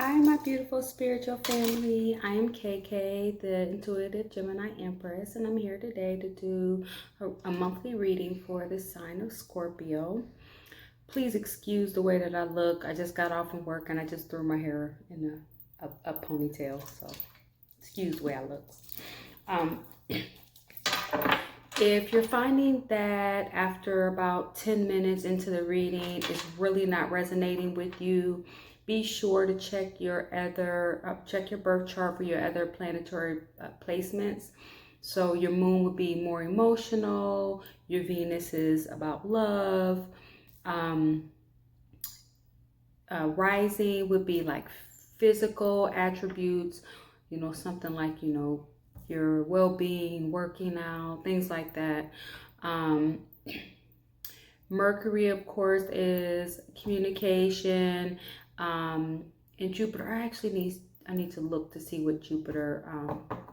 Hi, my beautiful spiritual family. I am KK, the intuitive Gemini Empress, and I'm here today to do a monthly reading for the sign of Scorpio. Please excuse the way that I look. I just got off from work and I just threw my hair in a ponytail, so excuse the way I look. If you're finding that after about 10 minutes into the reading, it's really not resonating with you, be sure to check your birth chart for your other planetary placements. So your moon would be more emotional. Your Venus is about love. Rising would be like physical attributes, something like, your well-being, working out, things like that. Mercury, of course, is communication. And Jupiter, I need to look to see what Jupiter,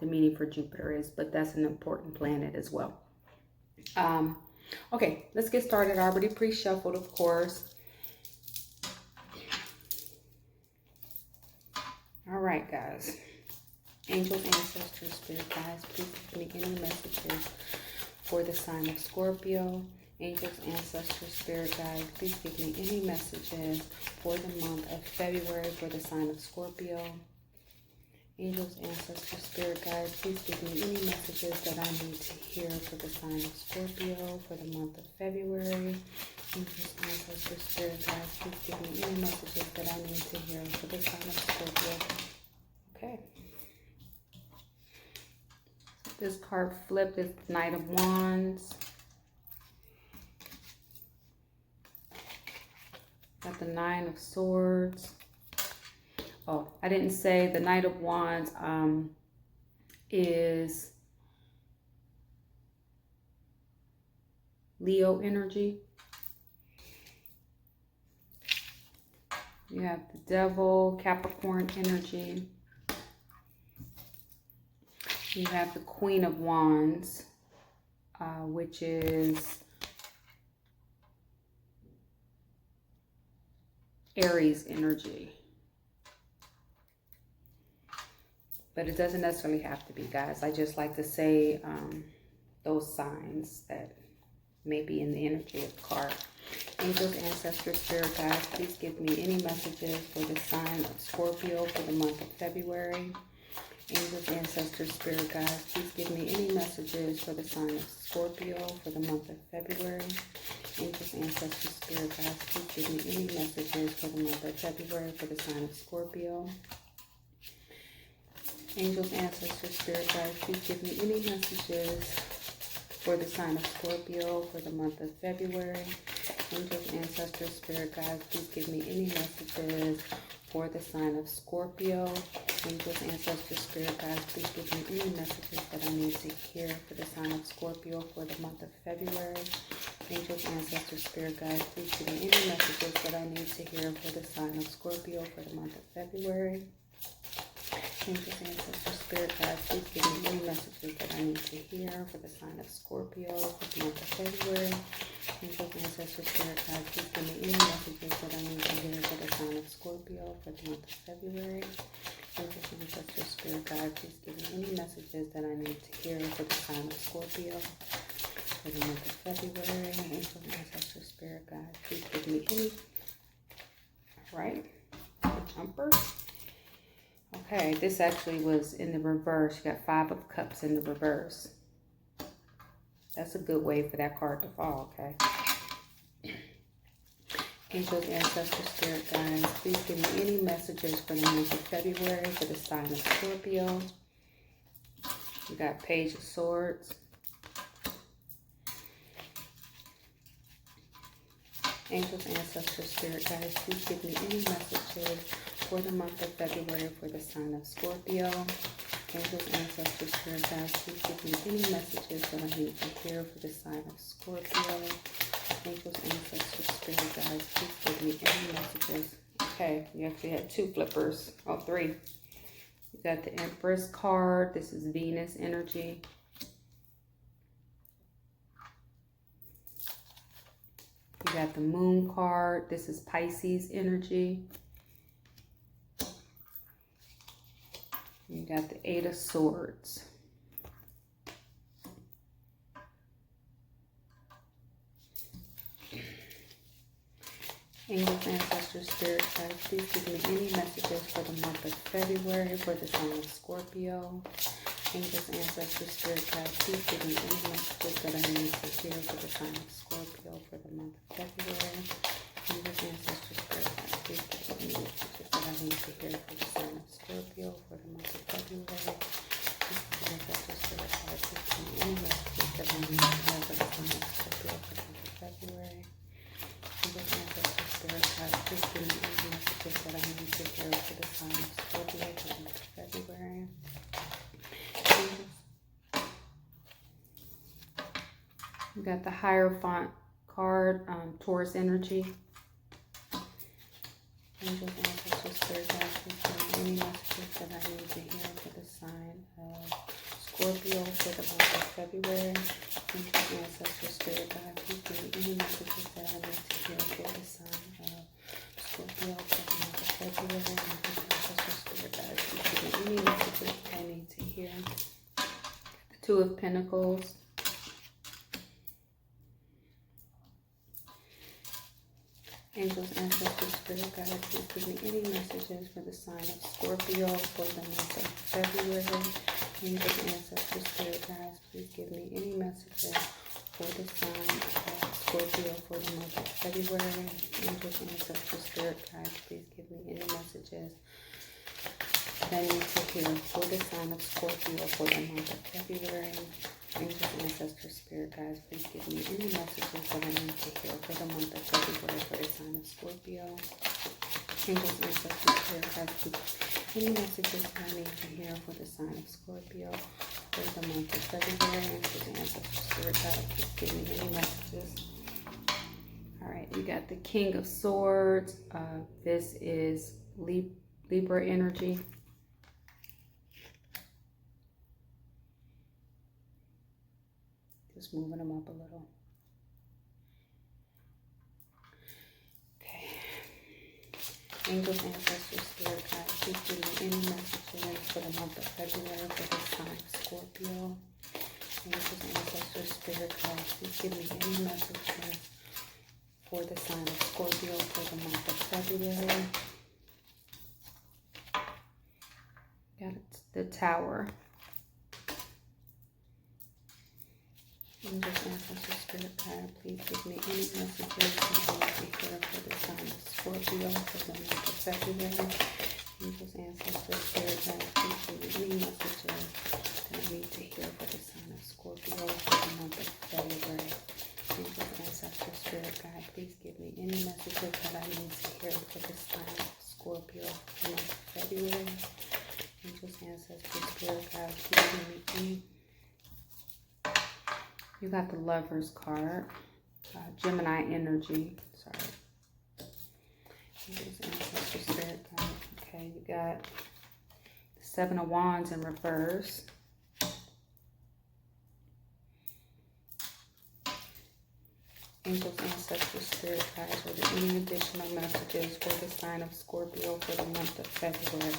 the meaning for Jupiter is, but that's an important planet as well. Okay, let's get started. I already pre-shuffled, of course. All right, guys. Angels, ancestors, spirit guides, please give me any messages for the sign of Scorpio. Angels, ancestors, spirit guides, please give me any messages for the month of February for the sign of Scorpio. Angels, ancestors, spirit guides, please give me any messages that I need to hear for the sign of Scorpio for the month of February. Angels, ancestors, spirit guides, please give me any messages that I need to hear for the sign of Scorpio. Okay. This card flipped is Knight of Wands. Got the Nine of Swords. Oh, I didn't say the Knight of Wands is Leo energy. You have the Devil, Capricorn energy. You have the Queen of Wands, which is Aries energy. But it doesn't necessarily have to be, guys. I just like to say those signs that may be in the energy of the card. Angels, ancestors, spirit guides, please give me any messages for the sign of Scorpio for the month of February. Angels, ancestors, spirit guides, please give me any messages for the sign of Scorpio for the month of February. Angels, ancestors, spirit guides, please give me any messages for the month of February for the sign of Scorpio. Angels, ancestors, spirit guides, please give me any messages for the sign of Scorpio for the month of February. Angels, ancestors, spirit guides, please give me any messages for the sign of Scorpio. Angels, ancestors, spirit guides, please give me any messages that I need to hear for the sign of Scorpio for the month of February. Angels, ancestors, spirit guides, please give me any messages that I need to hear for the sign of Scorpio for the month of February. Angels, ancestors, spirit guides, please give me any messages that I need to hear for the sign of Scorpio for the month of February. Angels, ancestors, spirit guides, please give me any messages that I need to hear for the sign of Scorpio for the month of February. Angels, ancestors, spirit guides, please give me any messages that I need to hear for the sign of Scorpio for the month of February. Angels, ancestors, spirit guides, please give me any. All right, jumper. Okay, this actually was in the reverse. You got Five of Cups in the reverse. That's a good way for that card to fall, okay? Angels, ancestors, spirit guides, please give me any messages for the month of February for the sign of Scorpio. You got Page of Swords. Angels, ancestors, spirit guides, please give me any messages for the month of February for the sign of Scorpio. Angels, ancestors, spirit guides, please give me any messages that I need to hear for the sign of Scorpio. Angels, ancestors, spirit guides, please give me any messages. Okay, you actually had two flippers. Oh, three. You got the Empress card. This is Venus energy. You got the Moon card. This is Pisces energy. You got the Eight of Swords. Angels, ancestors, spirit guides, please give me any messages for the month of February for the sign of Scorpio. Angels, ancestors, spirit guides, please give me any messages that I need to hear for the sign of Scorpio for the month of February. Angels, ancestors, spirit guides, please give me any messages that I need to hear for the sign of Scorpio for the month of February. Angels, ancestors, spirit guides, please give me any messages that I need to hear for the sign of Scorpio for the month of February. Angels, ancestors, spirit guides, please give me any messages that I need to hear for the sign of Scorpio for the month of February. We got the Hierophant card, Taurus energy. Angels, ancestors, spirit guides, please give me any messages that I need to hear for the sign of Scorpio for the month of February. Angels, ancestors, spirit guides, please give me any messages that I need to hear for the sign of Scorpio for the month of February. Angels, ancestors, spirit guides, please give me any messages that I need to hear. The Two of Pentacles. Angels, ancestors, spirit guides, please give me any messages for the sign of Scorpio for the month of February. Angels, ancestors, spirit guides, please give me any messages for the sign of Scorpio for the month of February. Angels, ancestors, spirit guides, please give me any messages that I need to hear for the sign of Scorpio for the month of February. Angels, ancestors, spirit guides, please give me any messages that I need to hear for the month of February for the sign of Scorpio. Angels, ancestors, spirit guides, please any messages that I need to hear for the sign of Scorpio for the month of February. Angels, ancestors, spirit guides, please give me any messages. All right, we got the King of Swords. This is Libra energy. Just moving them up a little. Okay. Angels, ancestors, spirit guides, please give me any messages for the month of February for the sign of Scorpio. Angels, ancestors, spirit guides, please give me any messages for the sign of Scorpio for the month of February. Got it, the Tower. Angels, ancestors, spirit guide, please give me any messages that I need to hear for the sign of Scorpio for the month of February. Angels, ancestors, spirit guide, please give me any messages that I need to hear for the sign of Scorpio for the month of February. Angels, ancestors, spirit guide, please give me any messages that I need to hear for the sign of Scorpio for the month of February. Angels, ancestors, spirit guide, please give me any. You got the Lover's card, Gemini energy. Sorry. Angels, ancestors, spirit guide. Okay, you got the Seven of Wands in reverse. Angels, ancestors, spirit guides, are there any additional messages for the sign of Scorpio for the month of February?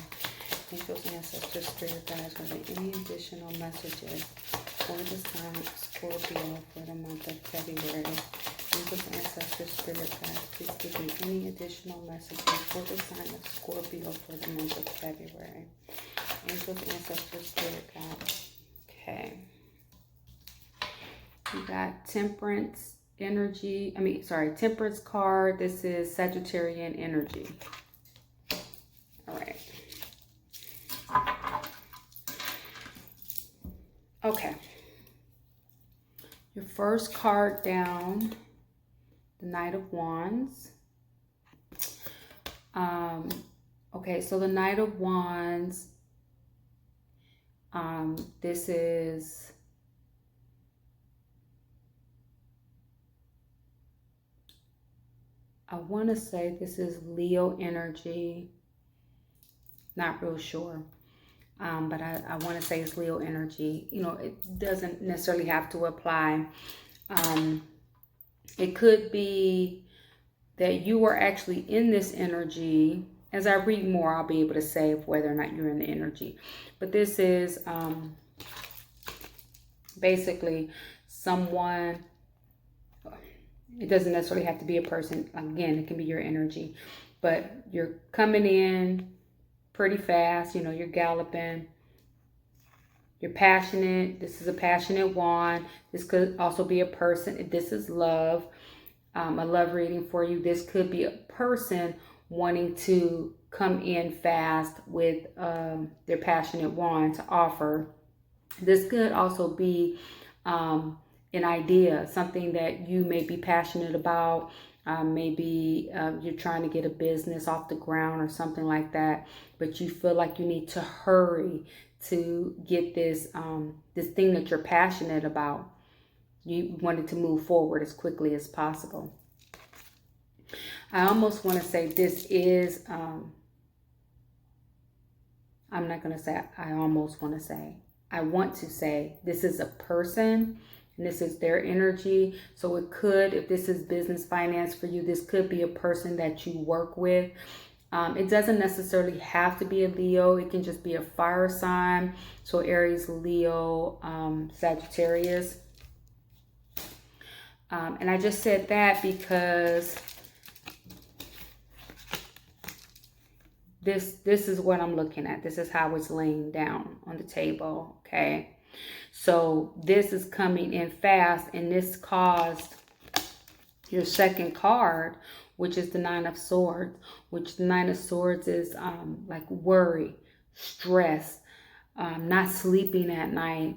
Angels, ancestors, spirit guides, are there any additional messages for the sign of Scorpio for the month of February? Angels, ancestors, spirit guides, please give me any additional messages for the sign of Scorpio for the month of February. Angels, ancestors, spirit guides. Okay. You got Temperance energy. Temperance card. This is Sagittarian energy. All right. Okay. Your first card down, the Knight of Wands. Okay, so the Knight of Wands, this is I want to say this is Leo energy. Not real sure. But I want to say it's Leo energy. You know, it doesn't necessarily have to apply. It could be that you are actually in this energy as I read more, I'll be able to say whether or not you're in the energy. But this is basically someone. It doesn't necessarily have to be a person. Again, it can be your energy. But you're coming in pretty fast. You know, you're galloping. You're passionate. This is a passionate wand. This could also be a person. This is love. A love reading for you. This could be a person wanting to come in fast with their passionate wand to offer. This could also be an idea, something that you may be passionate about. Maybe you're trying to get a business off the ground or something like that, but you feel like you need to hurry to get this this thing that you're passionate about. You wanted to move forward as quickly as possible. I almost want to say this is, I'm not going to say I almost want to say. I want to say this is a person and this is their energy. So it could, if this is business finance for you, this could be a person that you work with. It doesn't necessarily have to be a Leo. It can just be a fire sign. So Aries, Leo, Sagittarius. And I just said that because this is what I'm looking at. This is how it's laying down on the table, okay? So this is coming in fast, and this caused your second card, which is the Nine of Swords, which the Nine of Swords is like worry, stress, not sleeping at night.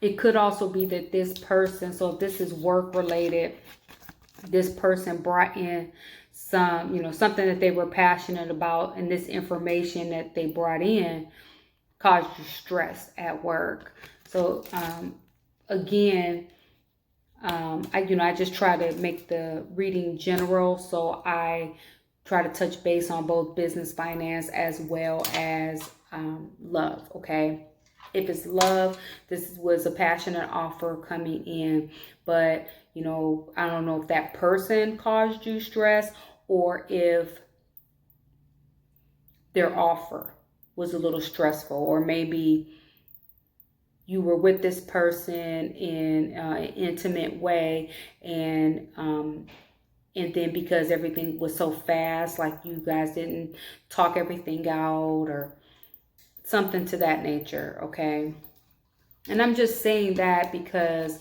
It could also be that this person, so if this is work related, this person brought in some, you know, something that they were passionate about, and this information that they brought in caused you stress at work. So again, I just try to make the reading general, so I try to touch base on both business, finance, as well as love. Okay, if it's love, this was a passionate offer coming in, but you know, I don't know if that person caused you stress or if their offer was a little stressful, or maybe you were with this person in an intimate way, and then because everything was so fast, like you guys didn't talk everything out or something to that nature, okay? And I'm just saying that because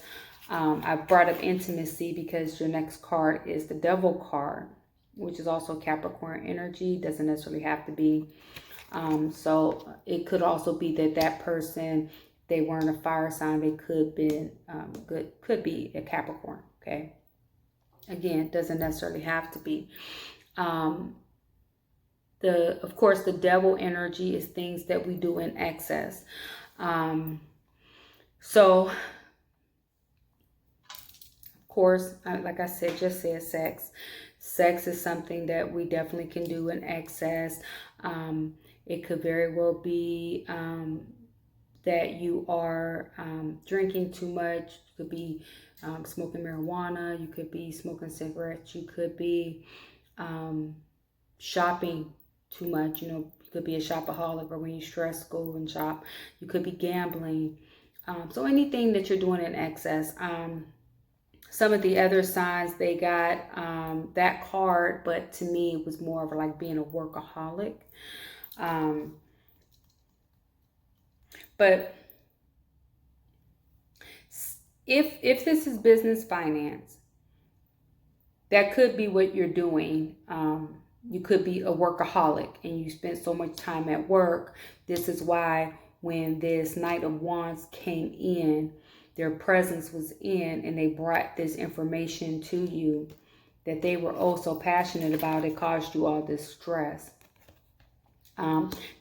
I brought up intimacy, because your next card is the Devil card, which is also Capricorn energy. Doesn't necessarily have to be. So it could also be that that person, they weren't a fire sign. They could be a Capricorn. Okay. Again, doesn't necessarily have to be. Of course, the Devil energy is things that we do in excess. So, of course, like I said, just said sex. Sex is something that we definitely can do in excess. It could very well be that you are drinking too much. You could be smoking marijuana. You could be smoking cigarettes. You could be shopping too much. You know, you could be a shopaholic, or when you stress, go and shop. You could be gambling. So anything that you're doing in excess. Some of the other signs, they got that card, but to me, it was more of like being a workaholic. But if this is business finance, that could be what you're doing. You could be a workaholic and you spend so much time at work. This is why when this Knight of Wands came in, their presence was in, and they brought this information to you that they were also passionate about. It caused you all this stress.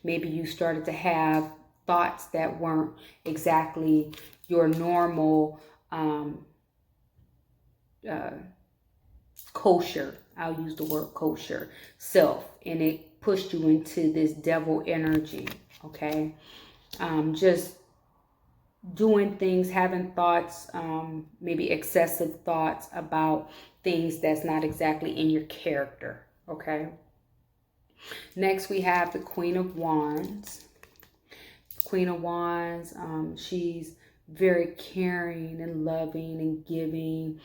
Maybe you started to have thoughts that weren't exactly your normal kosher, I'll use the word kosher, self, and it pushed you into this devil energy, okay? Just doing things, having thoughts, maybe excessive thoughts about things that's not exactly in your character, okay? Next, we have the Queen of Wands. Queen of Wands, she's very caring and loving and giving.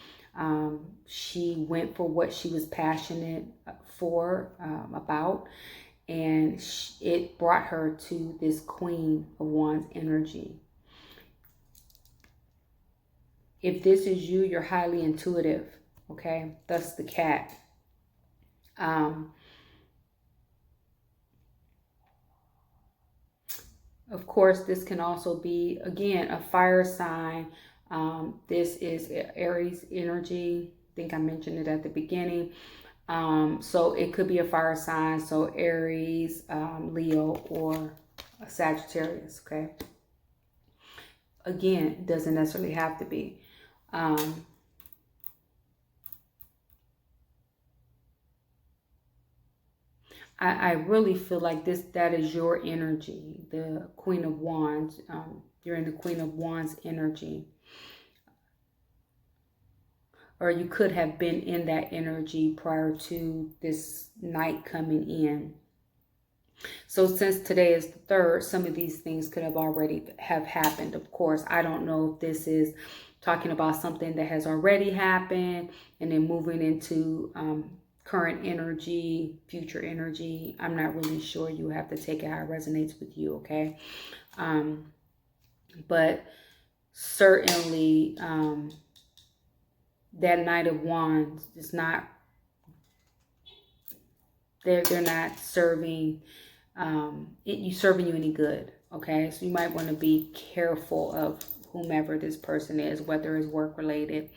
She went for what she was passionate for, about, and it brought her to this Queen of Wands energy. If this is you, you're highly intuitive, okay? Thus the cat. Of course, this can also be, again, a fire sign. This is Aries energy. I think I mentioned it at the beginning. So it could be a fire sign. So Aries, Leo, or Sagittarius, okay? Again, it doesn't necessarily have to be. I really feel like that is your energy, the Queen of Wands. You're in the Queen of Wands energy. Or you could have been in that energy prior to this night coming in. So since today is the 3rd, some of these things could have already have happened. Of course, I don't know if this is talking about something that has already happened and then moving into current energy, future energy. I'm not really sure. You have to take it how it resonates with you, okay? But certainly that Knight of Wands is not, they're not serving serving you any good, okay? So you might want to be careful of whomever this person is, whether it's work related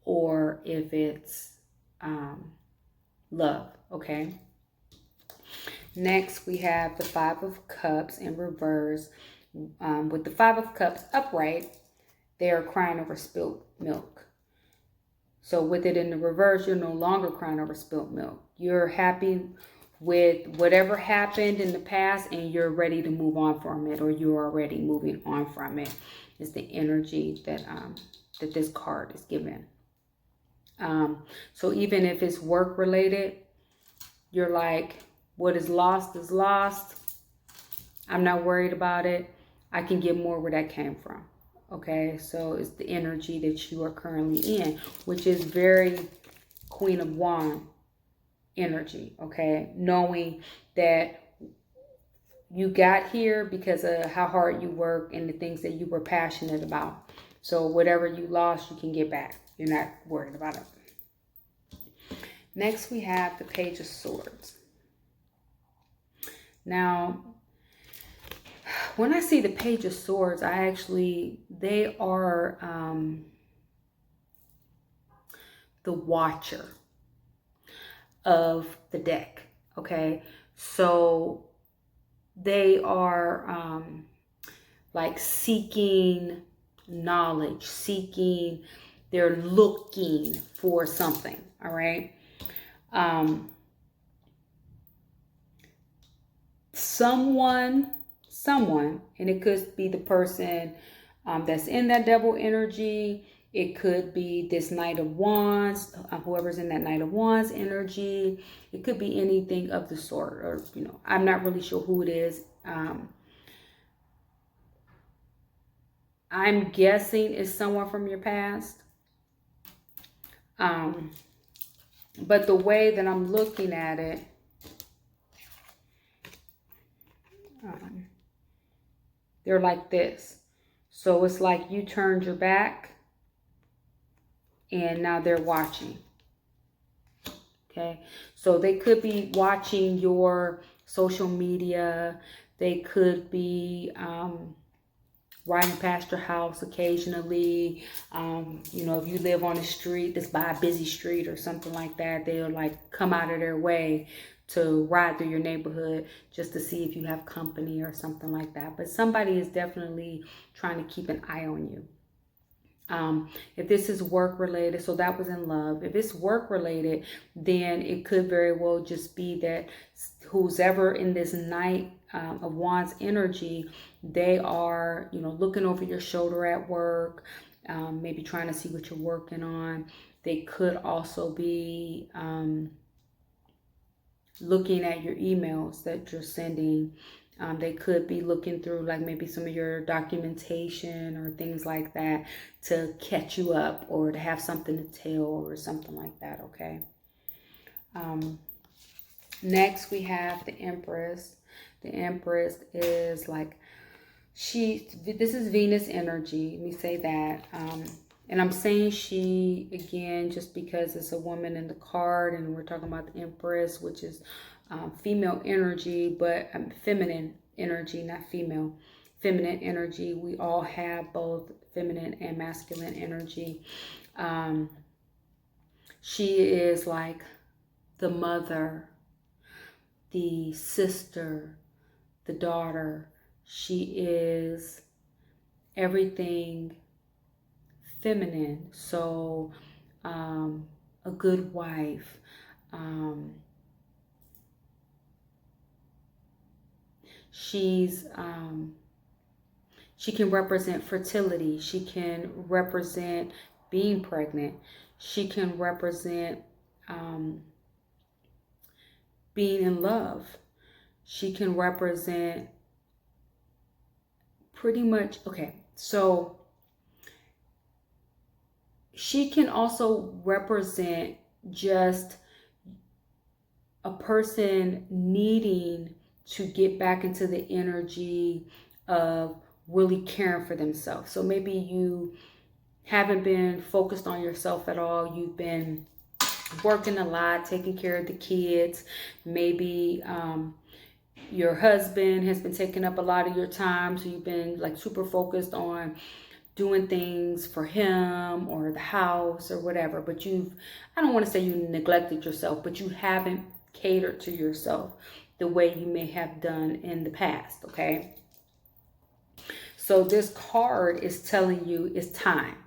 or if it's love, okay? Next, we have the 5 of Cups in reverse. With the 5 of Cups upright, they are crying over spilt milk. So with it in the reverse, you're no longer crying over spilt milk. You're happy with whatever happened in the past and you're ready to move on from it, or you're already moving on from it, is the energy that that this card is given. So even if it's work related, you're like, what is lost is lost. I'm not worried about it. I can get more where that came from. Okay, so it's the energy that you are currently in, which is very Queen of Wands energy, okay? Knowing that you got here because of how hard you work and the things that you were passionate about. So whatever you lost, you can get back. You're not worried about it. Next, we have the Page of Swords. Now, when I see the Page of Swords, they are the watcher of the deck, okay? So they are like seeking knowledge, they're looking for something, all right? Someone, and it could be the person that's in that devil energy. It could be this Knight of Wands, whoever's in that Knight of Wands energy. It could be anything of the sort, or, I'm not really sure who it is. I'm guessing it's someone from your past. But the way that I'm looking at it, they're like this. So it's like you turned your back and now they're watching. Okay, so they could be watching your social media. They could be riding past your house occasionally. If you live on a street that's by a busy street or something like that, they'll like come out of their way to ride through your neighborhood just to see if you have company or something like that. But somebody is definitely trying to keep an eye on you. If this is work related, so that was in love. If it's work related, then it could very well just be that who's ever in this Knight of Wands energy, they are, looking over your shoulder at work, maybe trying to see what you're working on. They could also be looking at your emails that you're sending. They could be looking through like maybe some of your documentation or things like that to catch you up or to have something to tell or something like that, okay? Next, we have the Empress. The Empress is like, this is Venus energy. Let me say that. And I'm saying she, again, just because it's a woman in the card and we're talking about the Empress, which is female energy, but feminine energy, not female. Feminine energy. We all have both feminine and masculine energy. She is like the mother, the sister, the daughter. She is everything feminine. So a good wife. She can represent fertility. She can represent being pregnant. She can represent being in love. She can represent pretty much, okay, so she can also represent just a person needing to get back into the energy of really caring for themselves. So maybe you haven't been focused on yourself at all. You've been working a lot, taking care of the kids. Maybe your husband has been taking up a lot of your time, so you've been like super focused on doing things for him or the house or whatever. But I don't want to say you neglected yourself, but you haven't catered to yourself the way you may have done in the past, okay? So this card is telling you it's time.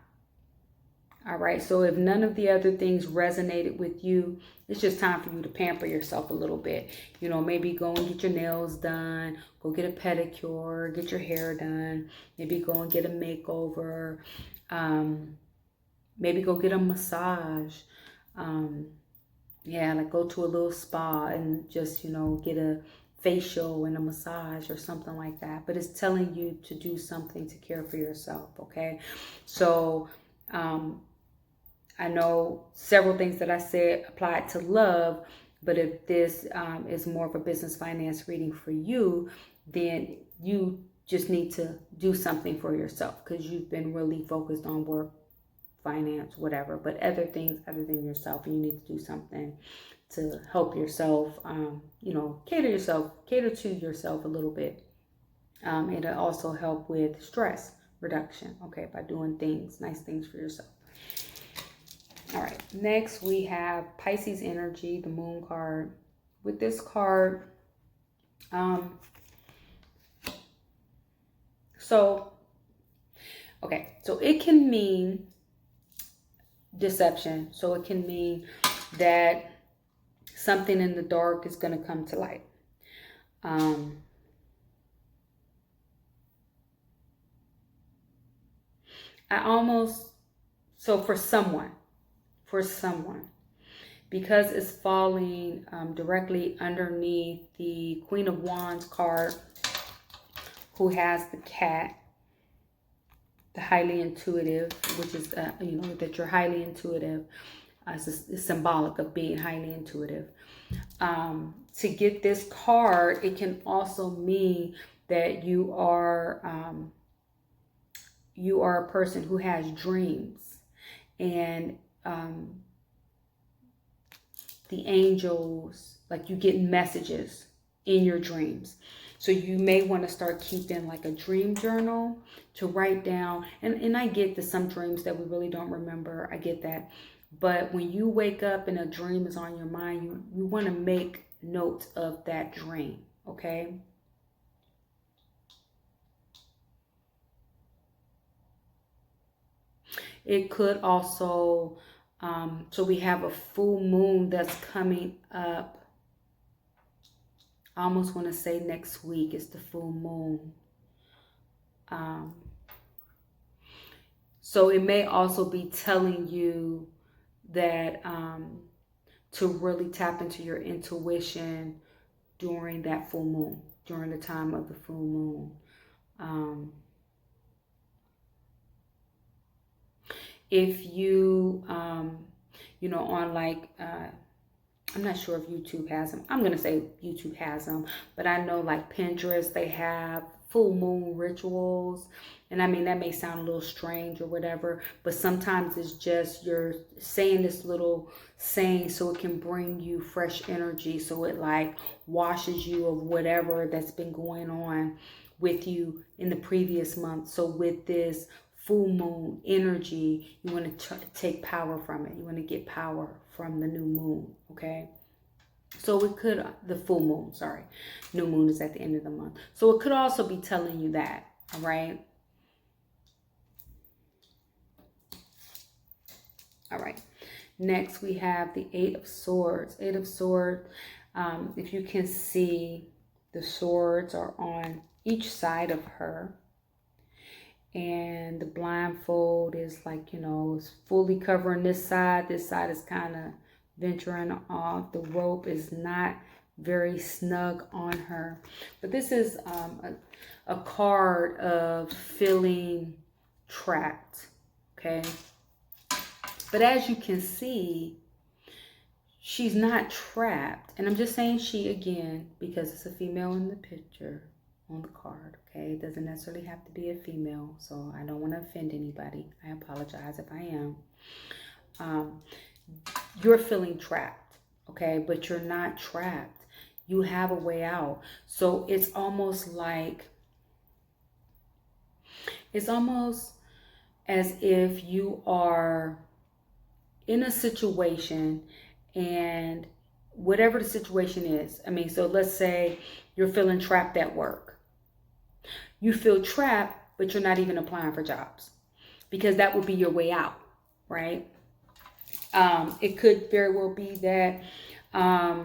All right, so if none of the other things resonated with you, it's just time for you to pamper yourself a little bit. You know, maybe go and get your nails done, go get a pedicure, get your hair done, maybe go and get a makeover, maybe go get a massage. Yeah, like go to a little spa and just, you know, get a facial and a massage or something like that. But it's telling you to do something to care for yourself, okay? So, I know several things that I said apply to love, but if this is more of a business finance reading for you, then you just need to do something for yourself because you've been really focused on work, finance, whatever, but other things other than yourself, you need to do something to help yourself, you know, cater to yourself a little bit. It'll also help with stress reduction, okay, by doing nice things for yourself. All right, next we have Pisces energy, the moon card. With this card, so it can mean deception. So it can mean that something in the dark is going to come to light. For someone, because it's falling directly underneath the Queen of Wands card, who has the cat, the highly intuitive, which is, you know, that you're highly intuitive. It's symbolic of being highly intuitive. To get this card, it can also mean that you are a person who has dreams, and the angels, like you get messages in your dreams. So you may want to start keeping like a dream journal to write down. And I get that some dreams that we really don't remember. I get that. But when you wake up and a dream is on your mind, you want to make note of that dream, okay? It could also, so we have a full moon that's coming up. I almost want to say next week is the full moon. So it may also be telling you that to really tap into your intuition during that full moon, during the time of the full moon. If you, you know, on like, I'm not sure if YouTube has them. I'm going to say YouTube has them, but I know like Pinterest, they have full moon rituals. And I mean, that may sound a little strange or whatever, but sometimes it's just you're saying this little saying so it can bring you fresh energy. So it like washes you of whatever that's been going on with you in the previous month. So with this full moon energy, you want to take power from it. You want to get power from the new moon, okay? So it could, the full moon, sorry. New moon is at the end of the month. So it could also be telling you that, all right? All right. Next, we have the Eight of Swords. Eight of Swords, if you can see, the swords are on each side of her. And the blindfold is like, you know, it's fully covering this side. This side is kind of venturing off. The rope is not very snug on her. But this is a card of feeling trapped, okay? But as you can see, she's not trapped. And I'm just saying she again, because it's a female in the picture on the card, okay? It doesn't necessarily have to be a female, so I don't want to offend anybody. I apologize if I am. You're feeling trapped, okay? But you're not trapped. You have a way out. So it's almost like, it's almost as if you are in a situation, and whatever the situation is, I mean, so let's say you're feeling trapped at work. You feel trapped, but you're not even applying for jobs because that would be your way out, right? It could very well be that, I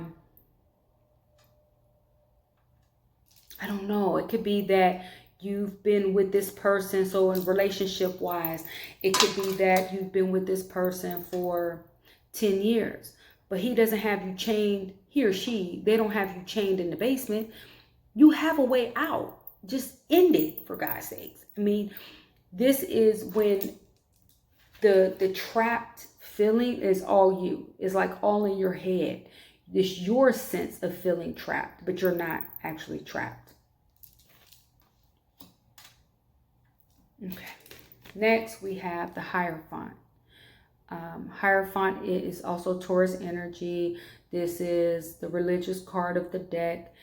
don't know. It could be that you've been with this person. So in relationship wise, it could be that you've been with this person for 10 years, but he doesn't have you chained, he or she, they don't have you chained in the basement. You have a way out. Just end it, for God's sakes. I mean, this is when the trapped feeling is all you. It's like all in your head. It's your sense of feeling trapped, but you're not actually trapped. Okay. Next, we have the Hierophant. Hierophant is also Taurus energy. This is the religious card of the deck.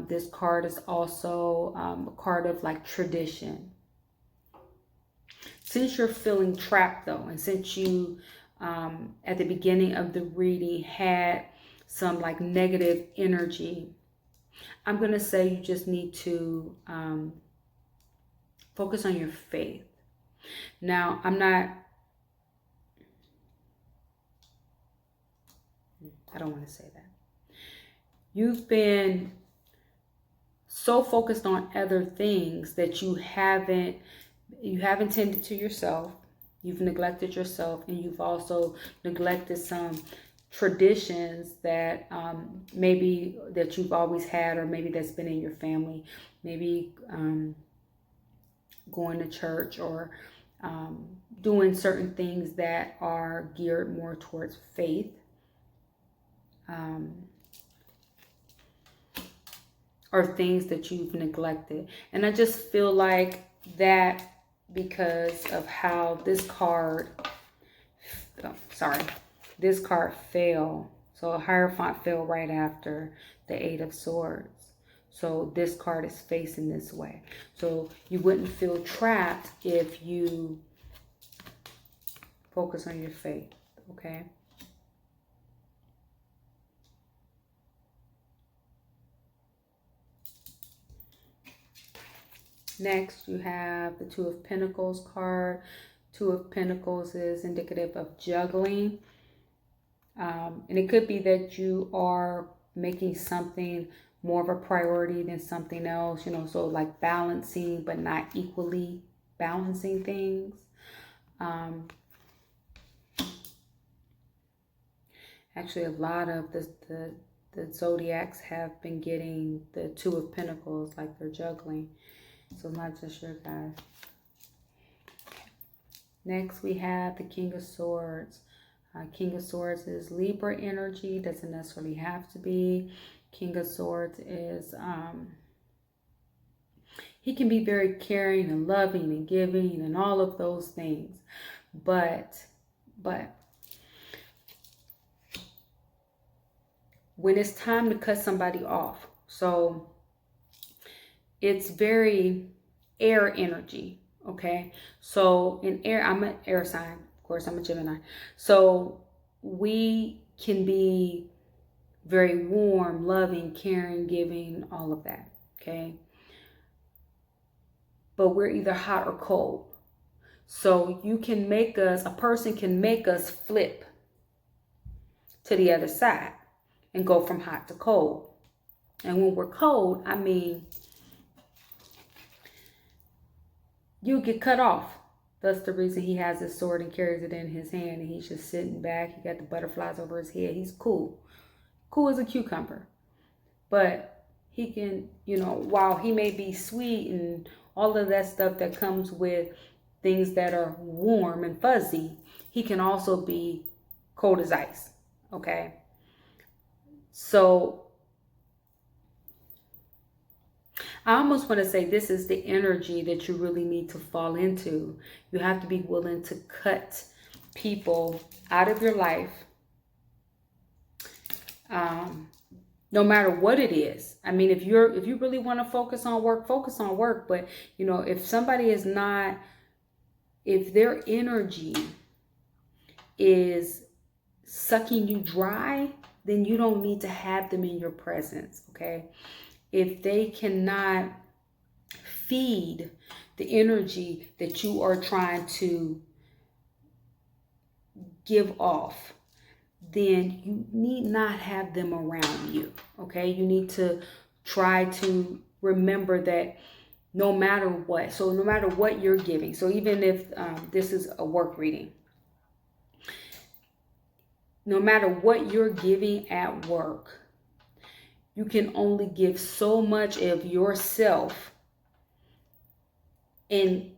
This card is also a card of like tradition. Since you're feeling trapped though, and since you at the beginning of the reading had some like negative energy, I'm going to say you just need to focus on your faith. Now, I don't want to say that. You've been so focused on other things that you haven't tended to yourself. You've neglected yourself, and you've also neglected some traditions that maybe that you've always had, or maybe that's been in your family. Maybe going to church, or doing certain things that are geared more towards faith. Or things that you've neglected. And I just feel like that because of how this card, this card fell. So a Hierophant fell right after the Eight of Swords. So this card is facing this way. So you wouldn't feel trapped if you focus on your faith, okay? Next, you have the Two of Pentacles card. Two of Pentacles is indicative of juggling. And it could be that you are making something more of a priority than something else, you know, so like balancing, but not equally balancing things. Actually, a lot of the zodiacs have been getting the Two of Pentacles, like they're juggling. So not just your guys. Next, we have the King of Swords. King of Swords is Libra energy. Doesn't necessarily have to be. King of Swords is, he can be very caring and loving and giving and all of those things. But when it's time to cut somebody off, so it's very air energy, okay? So in air, I'm an air sign. Of course, I'm a Gemini. So we can be very warm, loving, caring, giving, all of that, okay? But we're either hot or cold. So you can make us, a person can make us flip to the other side and go from hot to cold. And when we're cold, I mean, you get cut off. That's the reason he has his sword and carries it in his hand, and he's just sitting back. He got the butterflies over his head. He's cool. Cool as a cucumber. But he can, you know, while he may be sweet and all of that stuff that comes with things that are warm and fuzzy, he can also be cold as ice, okay? So I almost want to say this is the energy that you really need to fall into. You have to be willing to cut people out of your life, no matter what it is. I mean, if you really want to focus on work, focus on work. But, you know, if somebody is not, if their energy is sucking you dry, then you don't need to have them in your presence, okay? If they cannot feed the energy that you are trying to give off, then you need not have them around you, okay? You need to try to remember that no matter what, so no matter what you're giving, so even if this is a work reading, no matter what you're giving at work, you can only give so much of yourself, and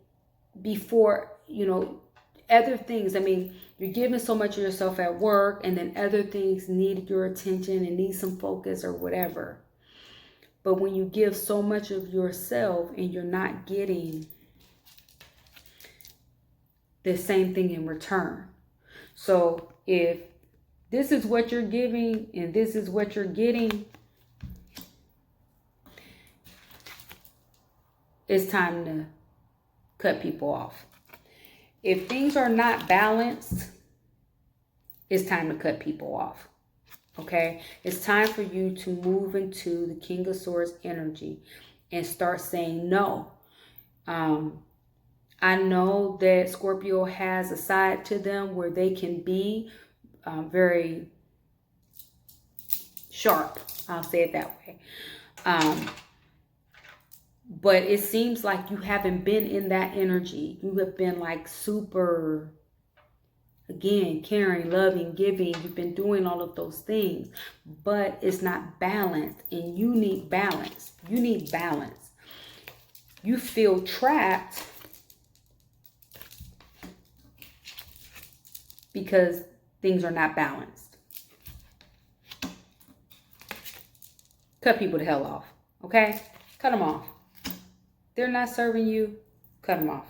before, you know, other things. I mean, you're giving so much of yourself at work, and then other things need your attention and need some focus or whatever. But when you give so much of yourself and you're not getting the same thing in return. So if this is what you're giving and this is what you're getting, it's time to cut people off. If things are not balanced, it's time to cut people off. Okay? It's time for you to move into the King of Swords energy and start saying no. I know that Scorpio has a side to them where they can be very sharp. I'll say it that way. But it seems like you haven't been in that energy. You have been like super, again, caring, loving, giving. You've been doing all of those things, but it's not balanced, and you need balance. You need balance. You feel trapped because things are not balanced. Cut people the hell off, okay? Cut them off. They're not serving you, cut them off.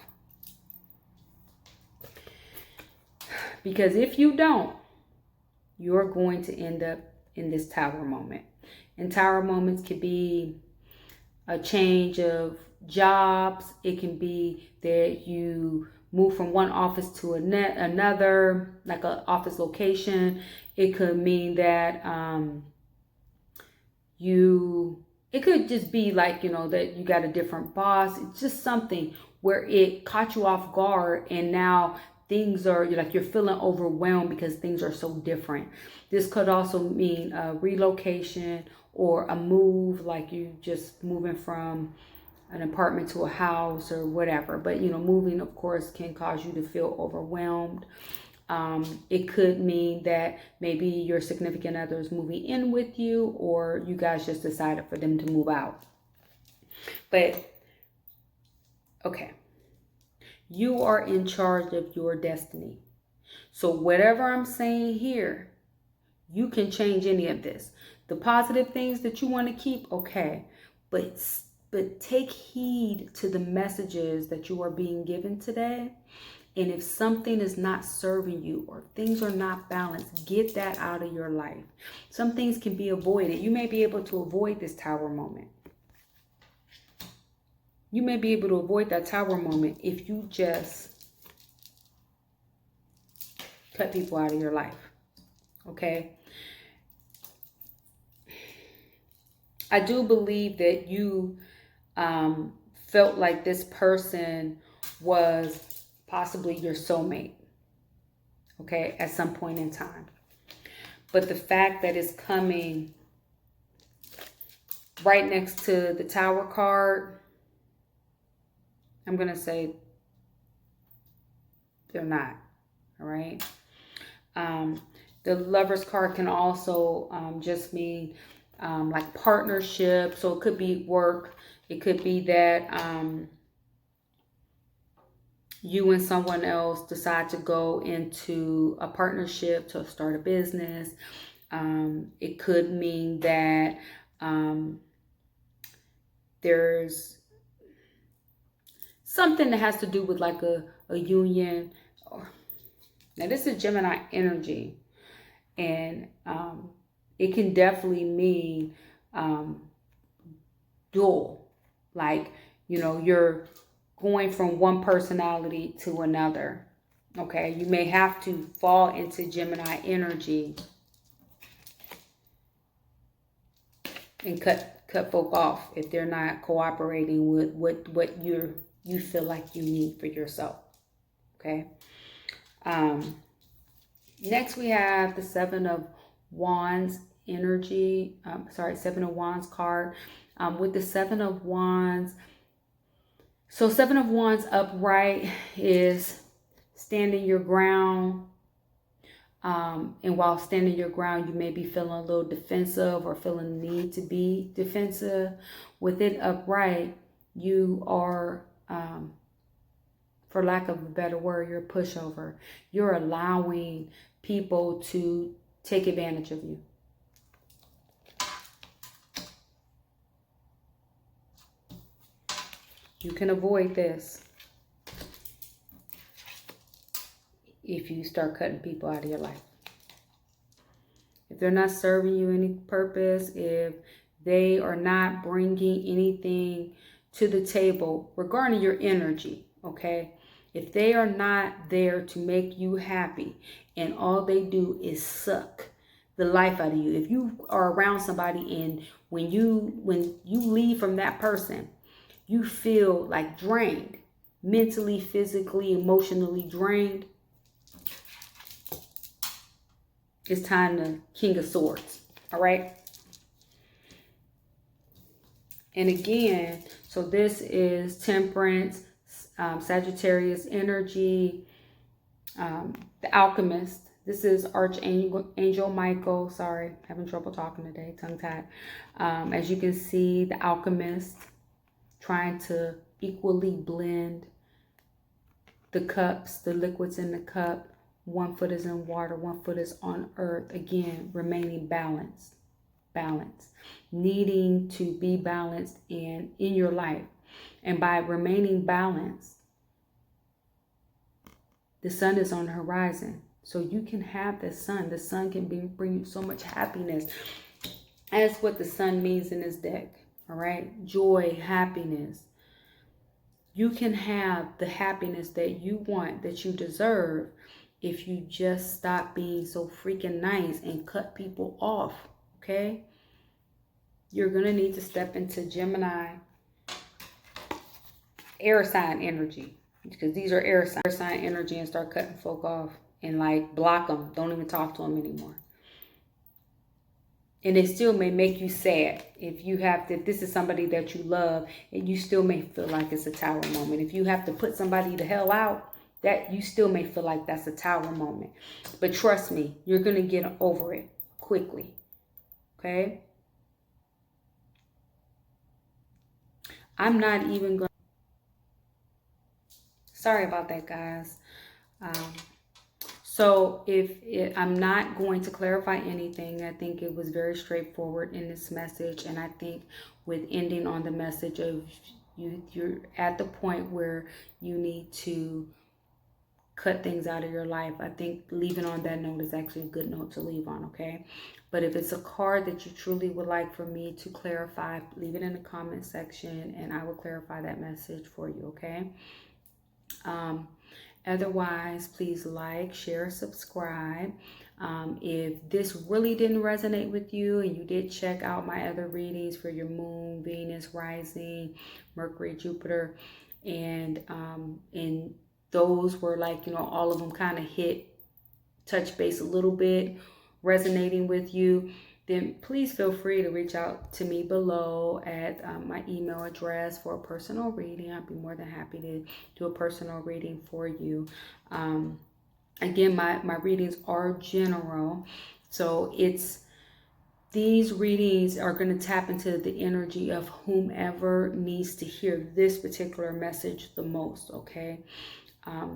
Because if you don't, you're going to end up in this tower moment. And tower moments could be a change of jobs. It can be that you move from one office to another, like an office location. It could mean that it could just be like, you know, that you got a different boss. It's just something where it caught you off guard, and now things are like you're feeling overwhelmed because things are so different. This could also mean a relocation or a move, like you just moving from an apartment to a house or whatever. But, you know, moving, of course, can cause you to feel overwhelmed. It could mean that maybe your significant other is moving in with you, or you guys just decided for them to move out. But, okay. You are in charge of your destiny. So whatever I'm saying here, you can change any of this. The positive things that you want to keep, okay. But take heed to the messages that you are being given today. And if something is not serving you or things are not balanced, get that out of your life. Some things can be avoided. You may be able to avoid this tower moment. You may be able to avoid that tower moment if you just cut people out of your life. Okay? I do believe that you felt like this person was possibly your soulmate, okay, at some point in time. But the fact that it's coming right next to the Tower card, I'm going to say they're not, all right? The Lover's card can also just mean like partnership. So it could be work. It could be that you and someone else decide to go into a partnership to start a business. It could mean that there's something that has to do with like a union. Now this is Gemini energy, and it can definitely mean dual. Like, you know, you're going from one personality to another. Okay, you may have to fall into Gemini energy and cut folk off if they're not cooperating with what you feel like you need for yourself. Okay. Next we have the Seven of Wands energy. Seven of Wands card. With the Seven of Wands. So Seven of Wands upright is standing your ground. And while standing your ground, you may be feeling a little defensive or feeling the need to be defensive. With it upright, you are, for lack of a better word, you're a pushover. You're allowing people to take advantage of you. You can avoid this if you start cutting people out of your life. If they're not serving you any purpose, if they are not bringing anything to the table regarding your energy, okay? If they are not there to make you happy and all they do is suck the life out of you. If you are around somebody and when you leave from that person, you feel like drained, mentally, physically, emotionally drained, it's time to King of Swords, all right? And again, so this is Temperance, Sagittarius energy, the Alchemist. This is Archangel Michael. Sorry, having trouble talking today, tongue-tied. As you can see, the Alchemist trying to equally blend the cups, the liquids in the cup. One foot is in water, one foot is on earth. Again, remaining balanced. Needing to be balanced in your life. And by remaining balanced, the sun is on the horizon. So you can have the sun. The sun can bring you so much happiness. That's what the sun means in this deck. All right? Joy, happiness. You can have the happiness that you want, that you deserve, if you just stop being so freaking nice and cut people off, okay? You're going to need to step into Gemini air sign energy, because these are air sign energy, and start cutting folk off and like block them. Don't even talk to them anymore. And it still may make you sad if this is somebody that you love, and you still may feel like it's a tower moment. If you have to put somebody the hell out, that you still may feel like that's a Tower moment. But trust me, you're going to get over it quickly. Okay? I'm not even going. Sorry about that, guys. So I'm not going to clarify anything. I think it was very straightforward in this message. And I think with ending on the message of you're at the point where you need to cut things out of your life, I think leaving on that note is actually a good note to leave on, okay? But if it's a card that you truly would like for me to clarify, leave it in the comment section and I will clarify that message for you, okay? Otherwise, please like, share, subscribe. If this really didn't resonate with you and you did check out my other readings for your moon, Venus, rising, Mercury, Jupiter, and those were like, all of them kind of touch base a little bit, resonating with you, then please feel free to reach out to me below at my email address for a personal reading. I'd be more than happy to do a personal reading for you. Again, my readings are general, so these readings are going to tap into the energy of whomever needs to hear this particular message the most, okay?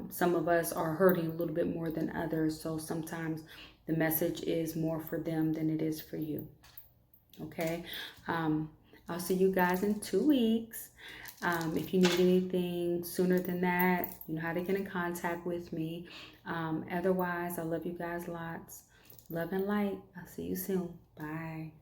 Some of us are hurting a little bit more than others, so sometimes the message is more for them than it is for you. Okay. I'll see you guys in 2 weeks. If you need anything sooner than that, you know how to get in contact with me. Otherwise, I love you guys lots. Love and light. I'll see you soon. Bye.